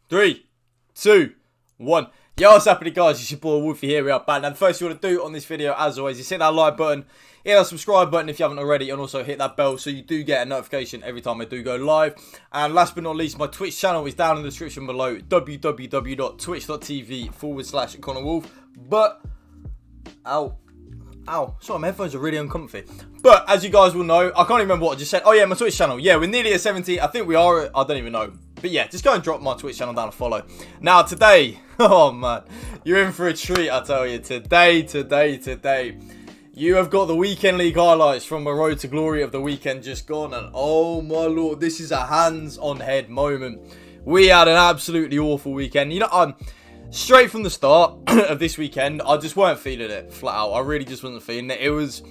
Three, two, one. Yo, what's happening, guys? It's your boy Wolfie here. We are back. Now, the first thing you want to do on this video, as always, is hit that like button, hit that subscribe button if you haven't already, and also hit that bell so you do get a notification every time I do go live. And last but not least, my Twitch channel is down in the description below, www.twitch.tv/Connor Woolf. But, ow, sorry, my headphones are really uncomfy. But, as you guys will know, I can't even remember what I just said. Oh, yeah, my Twitch channel. Yeah, we're nearly at 70. I think we are. I don't even know. But yeah, just go and drop my Twitch channel down a follow. Now, today, oh, man, you're in for a treat, I tell you. Today, you have got the Weekend League highlights from the Road to Glory of the weekend just gone. And, oh, my Lord, this is a hands-on-head moment. We had an absolutely awful weekend. You know, straight from the start of this weekend, I just weren't feeling it, flat out. I really just wasn't feeling it. It was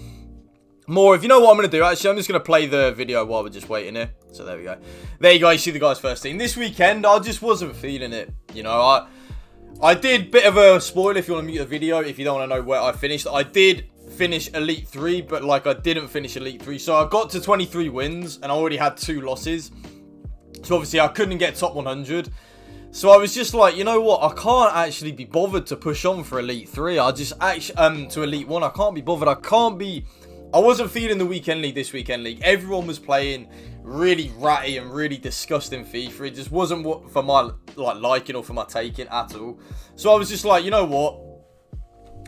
more of, you know what I'm going to do? Actually, I'm just going to play the video while we're just waiting here. So there we go. There you go. You see the guys' first team. This weekend, I just wasn't feeling it. You know, I did bit of a spoil if you want to mute the video, if you don't want to know where I finished. I did finish Elite 3, but like I didn't finish Elite 3. So I got to 23 wins and I already had 2 losses. So obviously I couldn't get top 100. So I was just like, you know what? I can't actually be bothered to push on for Elite 3. I just actually, to Elite 1, I can't be bothered. I wasn't feeling the Weekend League this Weekend League. Everyone was playing really ratty and really disgusting FIFA. It just wasn't what for my liking or for my taking at all. So I was just like, you know what?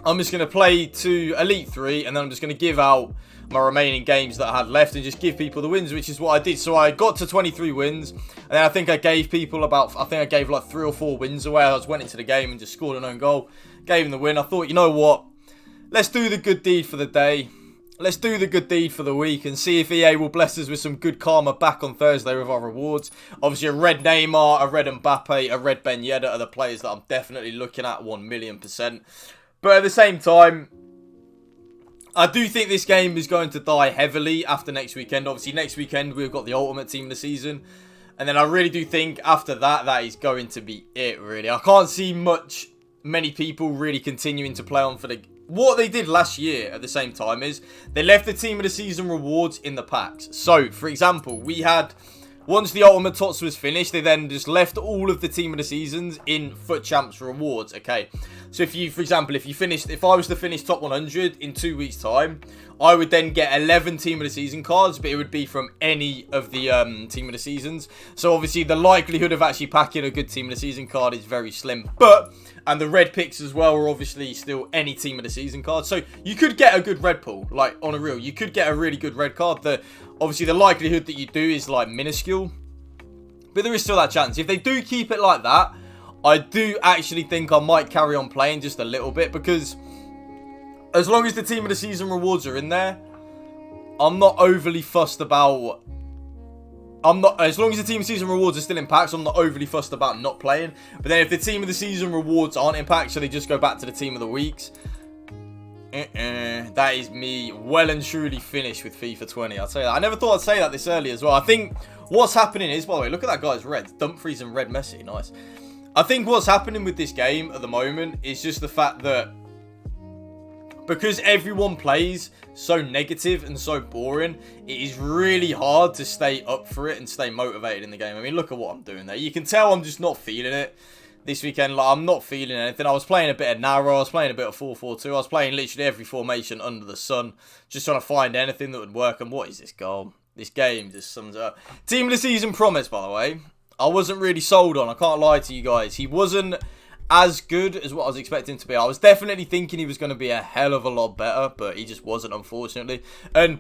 I'm just going to play to Elite 3 and then I'm just going to give out my remaining games that I had left and just give people the wins, which is what I did. So I got to 23 wins and then I think I gave people like 3 or 4 wins away. I just went into the game and just scored an own goal, gave them the win. I thought, you know what? Let's do the good deed for the day. Let's do the good deed for the week and see if EA will bless us with some good karma back on Thursday with our rewards. Obviously, a red Neymar, a red Mbappe, a red Ben Yedder are the players that I'm definitely looking at 1,000,000%. But at the same time, I do think this game is going to die heavily after next weekend. Obviously, next weekend, we've got the Ultimate Team of the season. And then I really do think after that, that is going to be it, really. I can't see many people really continuing to play on for the... What they did last year at the same time is they left the Team of the Season rewards in the packs. So, for example, we had... Once the Ultimate Tots was finished, they then just left all of the Team of the Seasons in FUT Champs rewards, okay? So if you, for example, if I was to finish top 100 in 2 weeks' time, I would then get 11 Team of the Season cards, but it would be from any of the Team of the Seasons. So obviously the likelihood of actually packing a good Team of the Season card is very slim. And the red picks as well are obviously still any Team of the Season card. So you could get a good red pull, like on a real. You could get a really good red card. Obviously the likelihood that you do is like minuscule. But there is still that chance. If they do keep it like that, I do actually think I might carry on playing just a little bit. Because as long as the Team of the Season rewards are in there, I'm not overly fussed about... As long as the Team of the Season rewards are still in packs, I'm not overly fussed about not playing. But then if the Team of the Season rewards aren't in packs, so they just go back to the Team of the Weeks, that is me well and truly finished with FIFA 20. I'll tell you that. I never thought I'd say that this early as well. I think what's happening is, by the way, look at that guy's red. Dumfries and red Messi. Nice. I think what's happening with this game at the moment is just the fact that because everyone plays so negative and so boring, it is really hard to stay up for it and stay motivated in the game. I mean, look at what I'm doing there. You can tell I'm just not feeling it this weekend. Like, I'm not feeling anything. I was playing a bit of narrow. I was playing a bit of 4-4-2. I was playing literally every formation under the sun, just trying to find anything that would work. And what is this goal? This game just sums it up. Team of the Season promise, by the way, I wasn't really sold on. I can't lie to you guys. He wasn't as good as what I was expecting him to be. I was definitely thinking he was going to be a hell of a lot better, but he just wasn't, unfortunately. And,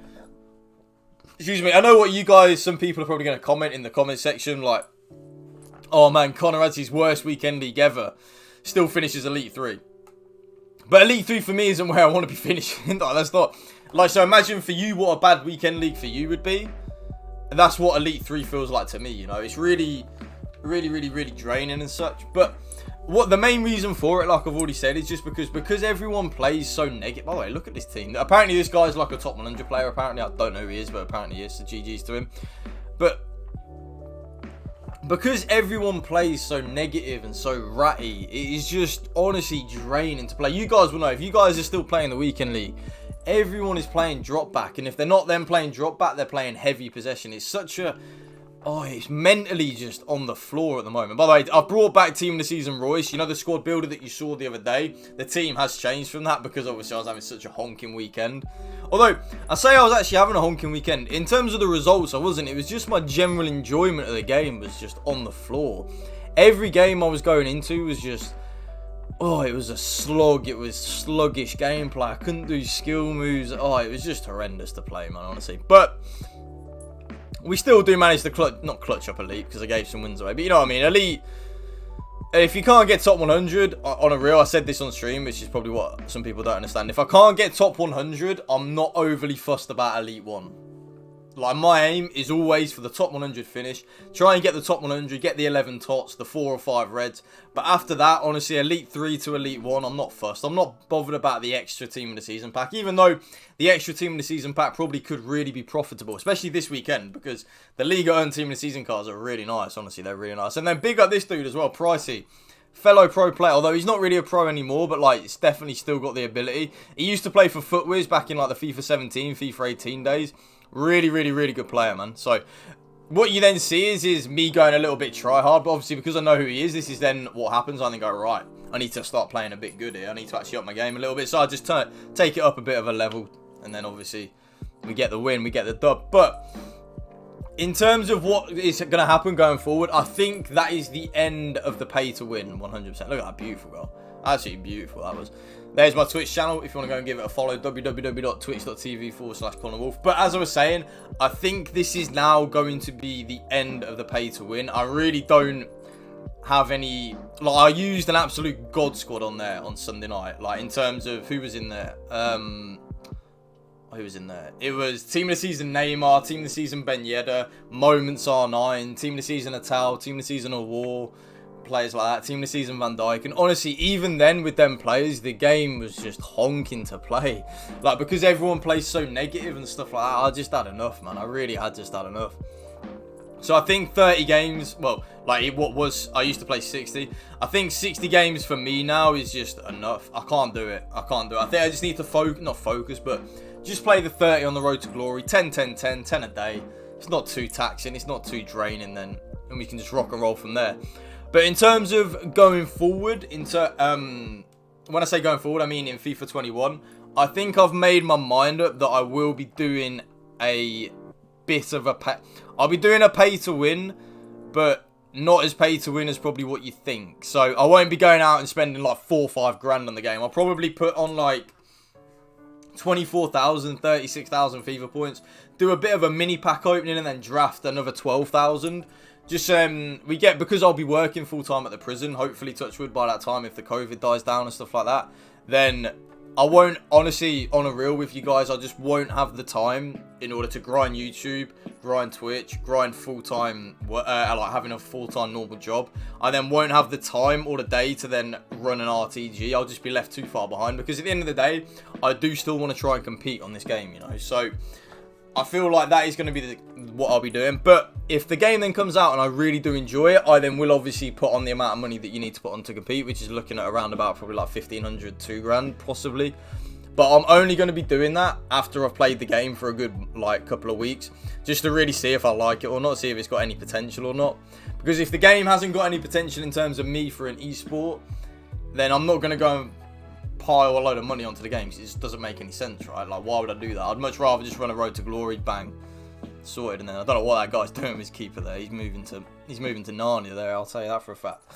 excuse me, I know what you guys, some people are probably going to comment in the comment section, like, oh man, Connor has his worst Weekend League ever, still finishes Elite 3. But Elite 3 for me isn't where I want to be finishing. That's not, like, so imagine for you what a bad Weekend League for you would be. And that's what Elite 3 feels like to me, you know. It's really draining and such. But what the main reason for it, like I've already said, is just because everyone plays so negative. By the way, look at this team. Apparently this guy's like a top 100 player. Apparently, I don't know who he is, but apparently he is. So GG's to him. But because everyone plays so negative and so ratty, it is just honestly draining to play. You guys will know, if you guys are still playing the Weekend League, everyone is playing drop back. And if they're not then playing drop back, they're playing heavy possession. It's such a Oh, it's mentally just on the floor at the moment. By the way, I've brought back Team of the Season Royce. You know the squad builder that you saw the other day? The team has changed from that because obviously I was having such a honking weekend. Although, I say I was actually having a honking weekend. In terms of the results, I wasn't. It was just my general enjoyment of the game was just on the floor. Every game I was going into was just... Oh, it was a slog. It was sluggish gameplay. I couldn't do skill moves. Oh, it was just horrendous to play, man, honestly. But... we still do manage to not clutch up Elite because I gave some wins away. But you know what I mean? Elite, if you can't get top 100 on a reel, I said this on stream, which is probably what some people don't understand. If I can't get top 100, I'm not overly fussed about Elite 1. Like, my aim is always for the top 100 finish. Try and get the top 100, get the 11 tots, the 4 or 5 reds. But after that, honestly, Elite 3 to Elite 1, I'm not fussed. I'm not bothered about the extra Team of the Season pack. Even though the extra Team of the Season pack probably could really be profitable. Especially this weekend. Because the Liga Earned Team of the Season cards are really nice. Honestly, they're really nice. And then big up this dude as well, Pricey. Fellow pro player, although he's not really a pro anymore, but like it's definitely still got the ability. He used to play for Footwiz back in like the FIFA 17, FIFA 18 days. Really, really, really good player, man. So, what you then see is me going a little bit try-hard. But obviously, because I know who he is, this is then what happens. I think, oh, right, I need to start playing a bit good here. I need to actually up my game a little bit. So, I just take it up a bit of a level. And then, obviously, we get the win. We get the dub. But, in terms of what is going to happen going forward, I think that is the end of the pay-to-win 100%. Look at that beautiful goal. Absolutely beautiful that was. There's my Twitch channel if you want to go and give it a follow, www.twitch.tv/Connor Woolf. But as I was saying, I think this is now going to be the end of the pay to win. I really don't have any... like, I used an absolute god squad on there on Sunday night. Like, in terms of who was in there. Who was in there? It was Team of the Season Neymar, Team of the Season Ben Yedder, Moments R9, Team of the Season Atal, Team of the Season War, players like that, Team of the Season Van Dijk. And honestly, even then with them players, the game was just honking to play. Like, because everyone plays so negative and stuff like that, I just had enough, man. I really had just had enough. So I think 30 games, well, like what was, I used to play 60. I think 60 games for me now is just enough. I can't do it. I can't do it. I think I just need to not focus, but just play the 30 on the road to glory. 10, 10, 10, 10 a day. It's not too taxing. It's not too draining then. And we can just rock and roll from there. But in terms of going forward, when I say going forward, I mean in FIFA 21, I think I've made my mind up that I will be doing a bit of a I'll be doing a pay to win, but not as pay to win as probably what you think. So I won't be going out and spending like 4 or 5 grand on the game. I'll probably put on like 24,000, 36,000 FIFA points, do a bit of a mini pack opening and then draft another 12,000. Just, because I'll be working full time at the prison, hopefully, touch wood, by that time, if the COVID dies down and stuff like that, then I won't, honestly, on a reel with you guys, I just won't have the time in order to grind YouTube, grind Twitch, grind full-time, like having a full-time normal job. I then won't have the time or the day to then run an RTG. I'll just be left too far behind, because at the end of the day, I do still want to try and compete on this game, you know, so I feel like that is going to be what I'll be doing. But if the game then comes out and I really do enjoy it, I then will obviously put on the amount of money that you need to put on to compete, which is looking at around about probably like 1,500, 2 grand possibly. But I'm only going to be doing that after I've played the game for a good like couple of weeks, just to really see if I like it or not, see if it's got any potential or not. Because if the game hasn't got any potential in terms of me for an esport, then I'm not going to go and pile a load of money onto the game. It just doesn't make any sense, right? Like, why would I do that? I'd much rather just run a road to glory, bang, sorted. And then I don't know what that guy's doing with his keeper there. He's moving to Narnia there, I'll tell you that for a fact.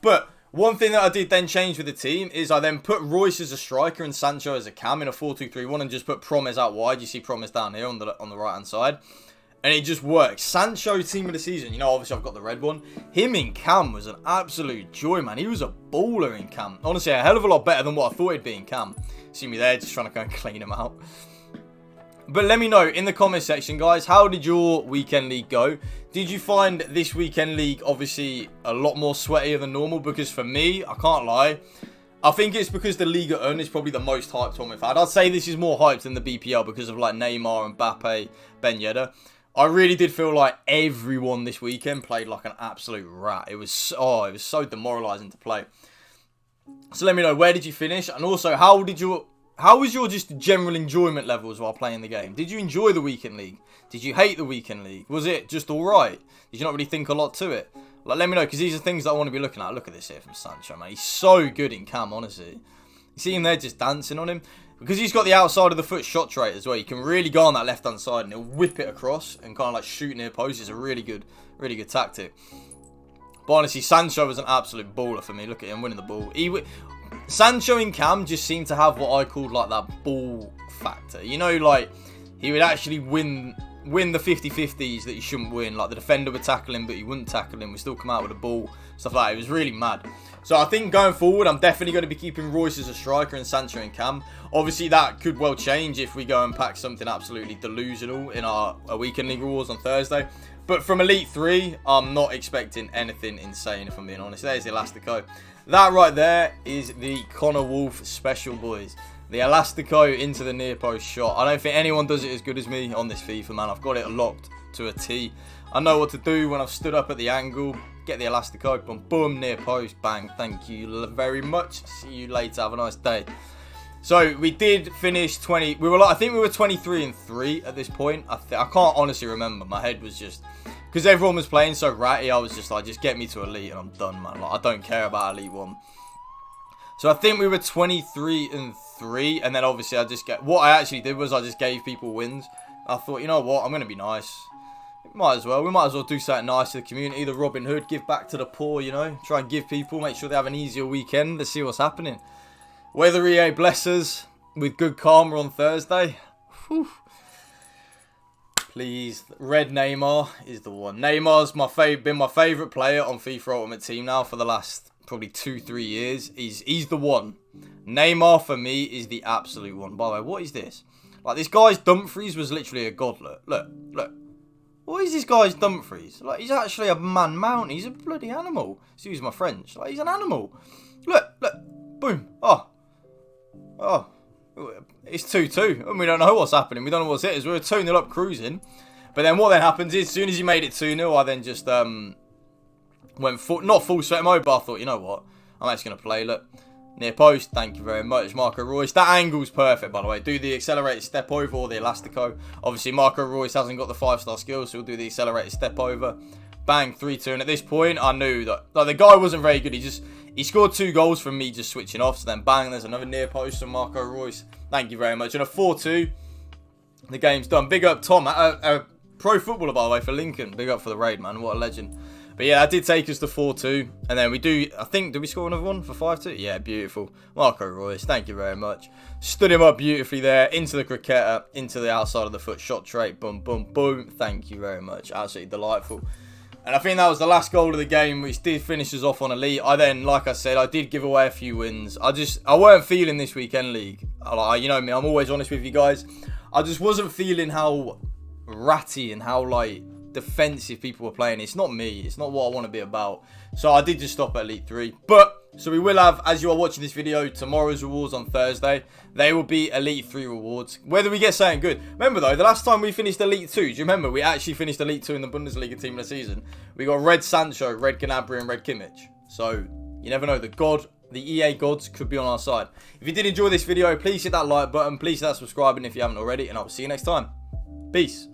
But one thing that I did then change with the team is I then put Royce as a striker and Sancho as a cam in a 4-2-3-1 and just put Promes out wide. You see Promes down here on the right hand side. And it just works. Sancho, team of the season. You know, obviously I've got the red one. Him in cam was an absolute joy, man. He was a baller in cam. Honestly, a hell of a lot better than what I thought he'd be in cam. See me there, just trying to go and clean him out. But let me know in the comment section, guys, how did your weekend league go? Did you find this weekend league obviously a lot more sweatier than normal? Because for me, I can't lie, I think it's because the Liga Un is probably the most hyped one we've had. I'd say this is more hyped than the BPL because of like Neymar, Mbappe, Ben Yedder. I really did feel like everyone this weekend played like an absolute rat. It was so demoralising to play. So let me know, where did you finish? And also, how did your how was your just general enjoyment levels while playing the game? Did you enjoy the weekend league? Did you hate the weekend league? Was it just alright? Did you not really think a lot to it? Like, let me know, because these are things that I want to be looking at. Look at this here from Sancho, man. He's so good in cam, honestly. You see him there just dancing on him? Because he's got the outside of the foot shot rate as well. You can really go on that left-hand side and he'll whip it across and kind of like shoot near post. It's a really good tactic. But honestly, Sancho was an absolute baller for me. Look at him winning the ball. Sancho in cam just seemed to have what I called like that ball factor. You know, like he would actually win the 50-50s that you shouldn't win. Like the defender would tackle him, but he wouldn't tackle him. We'd still come out with a ball, stuff like that. It was really mad. So I think going forward, I'm definitely going to be keeping Royce as a striker and Sancho in cam. Obviously, that could well change if we go and pack something absolutely delusional in our weekend league rewards on Thursday. But from Elite 3, I'm not expecting anything insane, if I'm being honest. There's the Elastico. That right there is the Connor Woolf special, boys. The Elastico into the near post shot. I don't think anyone does it as good as me on this FIFA, man. I've got it locked to a T. I know what to do when I've stood up at the angle. Get the Elastico, boom, boom, near post, bang. Thank you very much. See you later. Have a nice day. So we did finish 20. I think we were 23-3 at this point. I can't honestly remember. My head was just, because everyone was playing so ratty. I was just like, just get me to Elite and I'm done, man. Like, I don't care about Elite 1. So I think we were 23-3, and then obviously what I actually did was I just gave people wins. I thought, you know what, I'm gonna be nice. We might as well do something nice to the community. The Robin Hood, give back to the poor, you know. Try and give people, make sure they have an easier weekend. Let's see what's happening. Whether EA bless us with good karma on Thursday. Whew. Please, red Neymar is the one. Neymar's been my favourite player on FIFA Ultimate Team now for the last probably 2-3 years. He's the one. Neymar for me is the absolute one. By the way, what is this? Like, this guy's Dumfries was literally a god. Look. What is this guy's Dumfries? Like, he's actually a man mountain. He's a bloody animal. Excuse my French. Like, he's an animal. Look. Boom. Oh. It's 2-2. And we don't know what's happening. We don't know what's hit us. We were 2-0 up cruising. But then what then happens is, as soon as he made it 2-0, I then just went not full sweat mode, but I thought, you know what? I'm actually going to play. Look. Near post, thank you very much, Marco Reus. That angle's perfect, by the way. Do the accelerated step over or the Elastico. Obviously, Marco Reus hasn't got the 5-star skills, so he'll do the accelerated step over. Bang, 3-2. And at this point, I knew that the guy wasn't very good. He scored 2 goals from me just switching off. So then, bang, there's another near post from Marco Reus. Thank you very much. And a 4-2. The game's done. Big up, Tom. A pro footballer, by the way, for Lincoln. Big up for the raid, man. What a legend. But yeah, that did take us to 4-2. And then did we score another one for 5-2? Yeah, beautiful. Marco Reus, thank you very much. Stood him up beautifully there, into the cricketer, into the outside of the foot shot trait. Boom, boom, boom. Thank you very much. Absolutely delightful. And I think that was the last goal of the game, which did finish us off on Elite. I then, like I said, I did give away a few wins. I weren't feeling this weekend league. You know me, I'm always honest with you guys. I just wasn't feeling how ratty and how, like, defensive people were playing. It's not me. It's not what I want to be about. So I did just stop at Elite 3. So we will have, as you are watching this video, tomorrow's rewards on Thursday. They will be Elite 3 rewards. Whether we get something good. Remember though, the last time we finished Elite 2, do you remember? We actually finished Elite 2 in the Bundesliga team of the season. We got Red Sancho, Red Gnabry and Red Kimmich. So you never know. The EA gods could be on our side. If you did enjoy this video, please hit that like button. Please hit that subscribing if you haven't already. And I will see you next time. Peace.